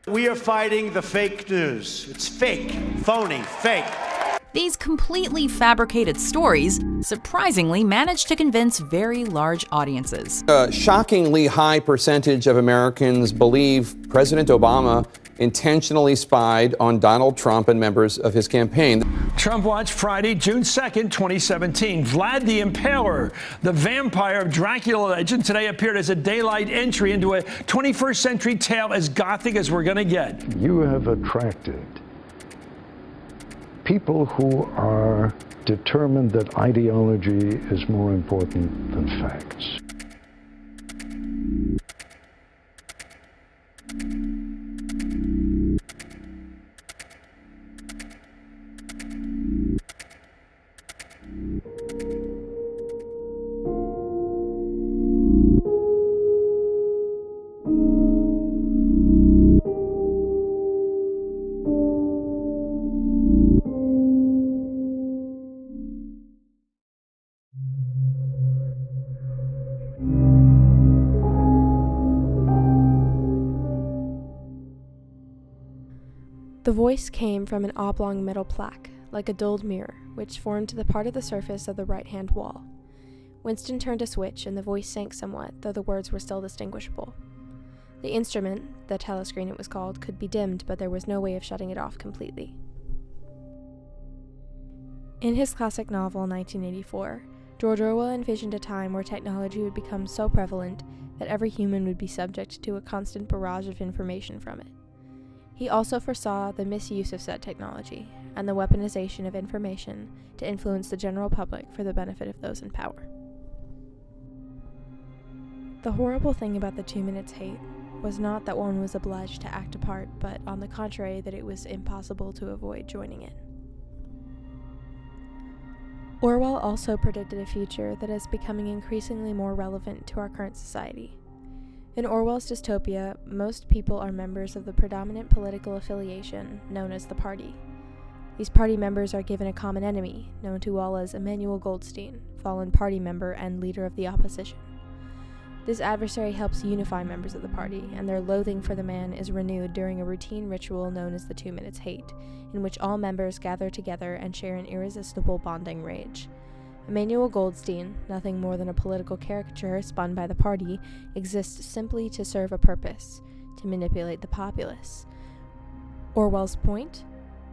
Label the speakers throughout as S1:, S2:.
S1: We are fighting the fake news. It's fake, phony, fake.
S2: These completely fabricated stories surprisingly managed to convince very large audiences.
S3: A shockingly high percentage of Americans believe President Obama intentionally spied on Donald Trump and members of his campaign.
S4: Trump Watch Friday, June 2nd, 2017. Vlad the Impaler, the vampire of Dracula legend, today appeared as a daylight entry into a 21st century tale as gothic as we're going to get.
S5: You have attracted people who are determined that ideology is more important than facts.
S6: The voice came from an oblong metal plaque, like a dulled mirror, which formed the part of the surface of the right-hand wall. Winston turned a switch, and the voice sank somewhat, though the words were still distinguishable. The instrument, the telescreen it was called, could be dimmed, but there was no way of shutting it off completely. In his classic novel, 1984, George Orwell envisioned a time where technology would become so prevalent that every human would be subject to a constant barrage of information from it. He also foresaw the misuse of said technology and the weaponization of information to influence the general public for the benefit of those in power. The horrible thing about the 2 Minutes Hate was not that one was obliged to act a part, but on the contrary that it was impossible to avoid joining in. Orwell also predicted a future that is becoming increasingly more relevant to our current society. In Orwell's dystopia, most people are members of the predominant political affiliation known as the party. These party members are given a common enemy, known to all as Emmanuel Goldstein, fallen party member and leader of the opposition. This adversary helps unify members of the party, and their loathing for the man is renewed during a routine ritual known as the 2 Minutes Hate, in which all members gather together and share an irresistible bonding rage. Emmanuel Goldstein, nothing more than a political caricature spun by the party, exists simply to serve a purpose, to manipulate the populace. Orwell's point?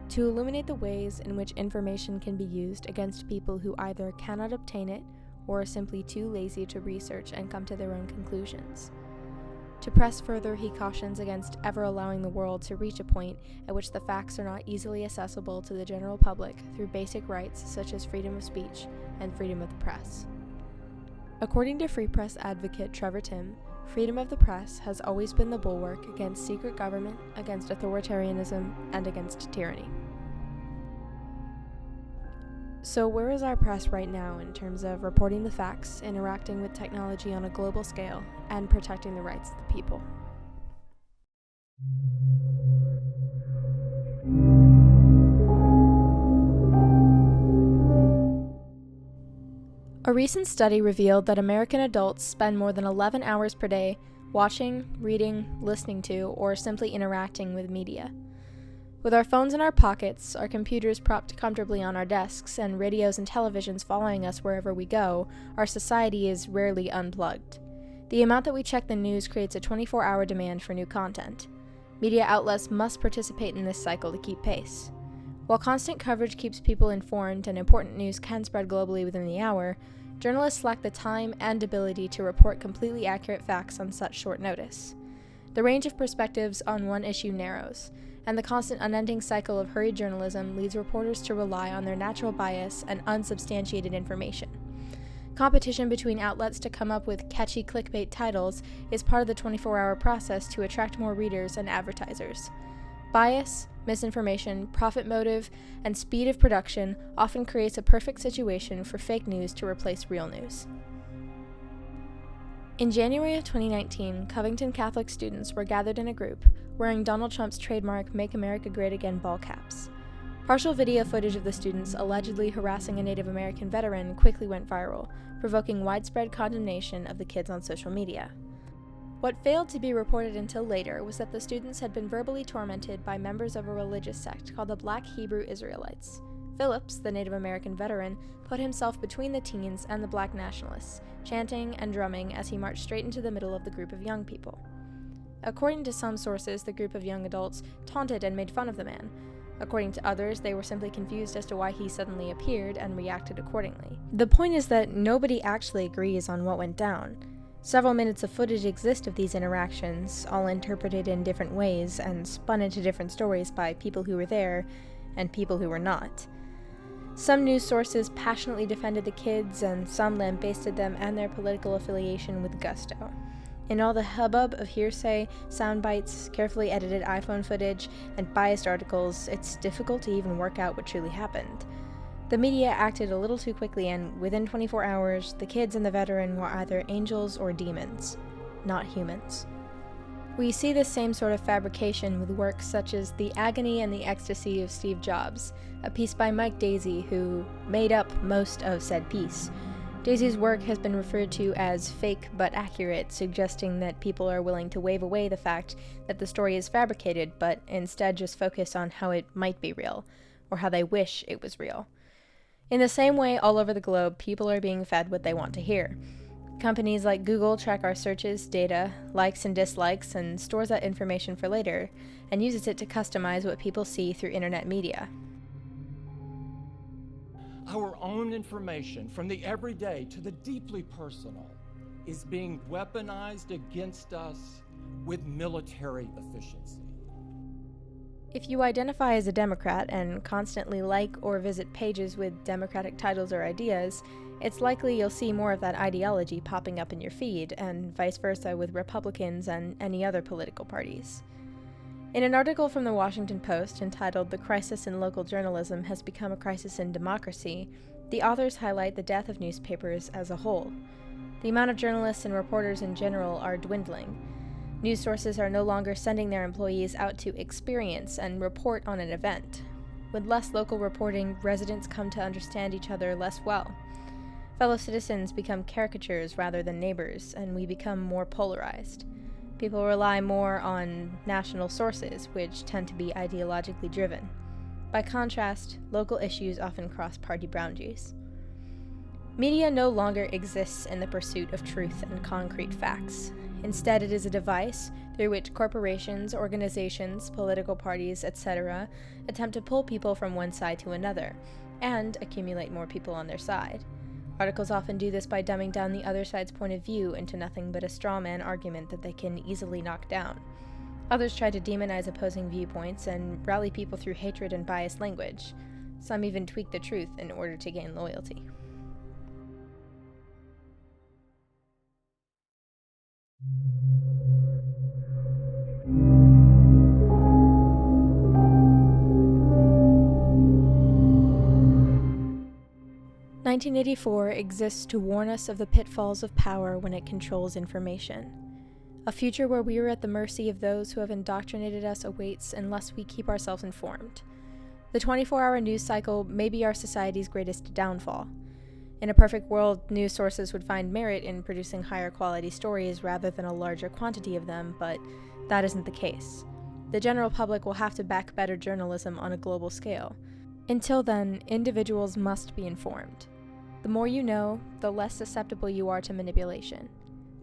S6: To illuminate the ways in which information can be used against people who either cannot obtain it or are simply too lazy to research and come to their own conclusions. To press further, he cautions against ever allowing the world to reach a point at which the facts are not easily accessible to the general public through basic rights such as freedom of speech and freedom of the press. According to Free Press advocate Trevor Timm, freedom of the press has always been the bulwark against secret government, against authoritarianism, and against tyranny. So where is our press right now in terms of reporting the facts, interacting with technology on a global scale, and protecting the rights of the people? A recent study revealed that American adults spend more than 11 hours per day watching, reading, listening to, or simply interacting with media. With our phones in our pockets, our computers propped comfortably on our desks, and radios and televisions following us wherever we go, our society is rarely unplugged. The amount that we check the news creates a 24-hour demand for new content. Media outlets must participate in this cycle to keep pace. While constant coverage keeps people informed and important news can spread globally within the hour, journalists lack the time and ability to report completely accurate facts on such short notice. The range of perspectives on one issue narrows, and the constant unending cycle of hurried journalism leads reporters to rely on their natural bias and unsubstantiated information. Competition between outlets to come up with catchy clickbait titles is part of the 24-hour process to attract more readers and advertisers. Bias, misinformation, profit motive, and speed of production often creates a perfect situation for fake news to replace real news. In January of 2019, Covington Catholic students were gathered in a group, wearing Donald Trump's trademark Make America Great Again ball caps. Partial video footage of the students allegedly harassing a Native American veteran quickly went viral, provoking widespread condemnation of the kids on social media. What failed to be reported until later was that the students had been verbally tormented by members of a religious sect called the Black Hebrew Israelites. Phillips, the Native American veteran, put himself between the teens and the black nationalists, chanting and drumming as he marched straight into the middle of the group of young people. According to some sources, the group of young adults taunted and made fun of the man. According to others, they were simply confused as to why he suddenly appeared and reacted accordingly. The point is that nobody actually agrees on what went down. Several minutes of footage exist of these interactions, all interpreted in different ways and spun into different stories by people who were there and people who were not. Some news sources passionately defended the kids, and some lambasted them and their political affiliation with gusto. In all the hubbub of hearsay, sound bites, carefully edited iPhone footage, and biased articles, it's difficult to even work out what truly happened. The media acted a little too quickly, and within 24 hours, the kids and the veteran were either angels or demons, not humans. We see this same sort of fabrication with works such as The Agony and the Ecstasy of Steve Jobs, a piece by Mike Daisey, who made up most of said piece. Daisey's work has been referred to as fake but accurate, suggesting that people are willing to wave away the fact that the story is fabricated, but instead just focus on how it might be real, or how they wish it was real. In the same way, all over the globe, people are being fed what they want to hear. Companies like Google track our searches, data, likes and dislikes, and stores that information for later, and uses it to customize what people see through internet media.
S7: Our own information, from the everyday to the deeply personal, is being weaponized against us with military efficiency.
S6: If you identify as a Democrat and constantly like or visit pages with Democratic titles or ideas, it's likely you'll see more of that ideology popping up in your feed, and vice versa with Republicans and any other political parties. In an article from the Washington Post entitled "The Crisis in Local Journalism Has Become a Crisis in Democracy," the authors highlight the death of newspapers as a whole. The amount of journalists and reporters in general are dwindling. News sources are no longer sending their employees out to experience and report on an event. With less local reporting, residents come to understand each other less well. Fellow citizens become caricatures rather than neighbors, and we become more polarized. People rely more on national sources, which tend to be ideologically driven. By contrast, local issues often cross party boundaries. Media no longer exists in the pursuit of truth and concrete facts. Instead, it is a device through which corporations, organizations, political parties, etc. attempt to pull people from one side to another, and accumulate more people on their side. Articles often do this by dumbing down the other side's point of view into nothing but a straw man argument that they can easily knock down. Others try to demonize opposing viewpoints and rally people through hatred and biased language. Some even tweak the truth in order to gain loyalty. "1984 exists to warn us of the pitfalls of power when it controls information. A future where we are at the mercy of those who have indoctrinated us awaits unless we keep ourselves informed. The 24-hour news cycle may be our society's greatest downfall. In a perfect world, news sources would find merit in producing higher quality stories rather than a larger quantity of them, but that isn't the case. The general public will have to back better journalism on a global scale. Until then, individuals must be informed. The more you know, the less susceptible you are to manipulation.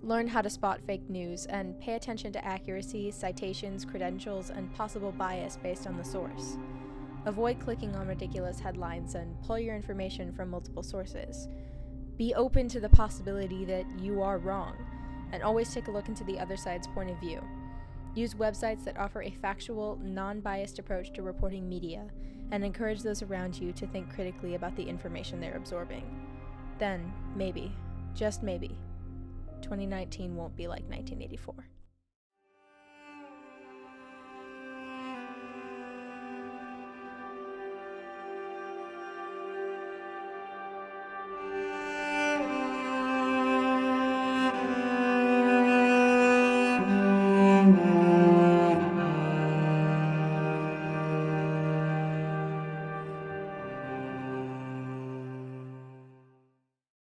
S6: Learn how to spot fake news and pay attention to accuracy, citations, credentials, and possible bias based on the source. Avoid clicking on ridiculous headlines and pull your information from multiple sources. Be open to the possibility that you are wrong, and always take a look into the other side's point of view. Use websites that offer a factual, non-biased approach to reporting media, and encourage those around you to think critically about the information they're absorbing. Then, maybe, just maybe, 2019 won't be like 1984.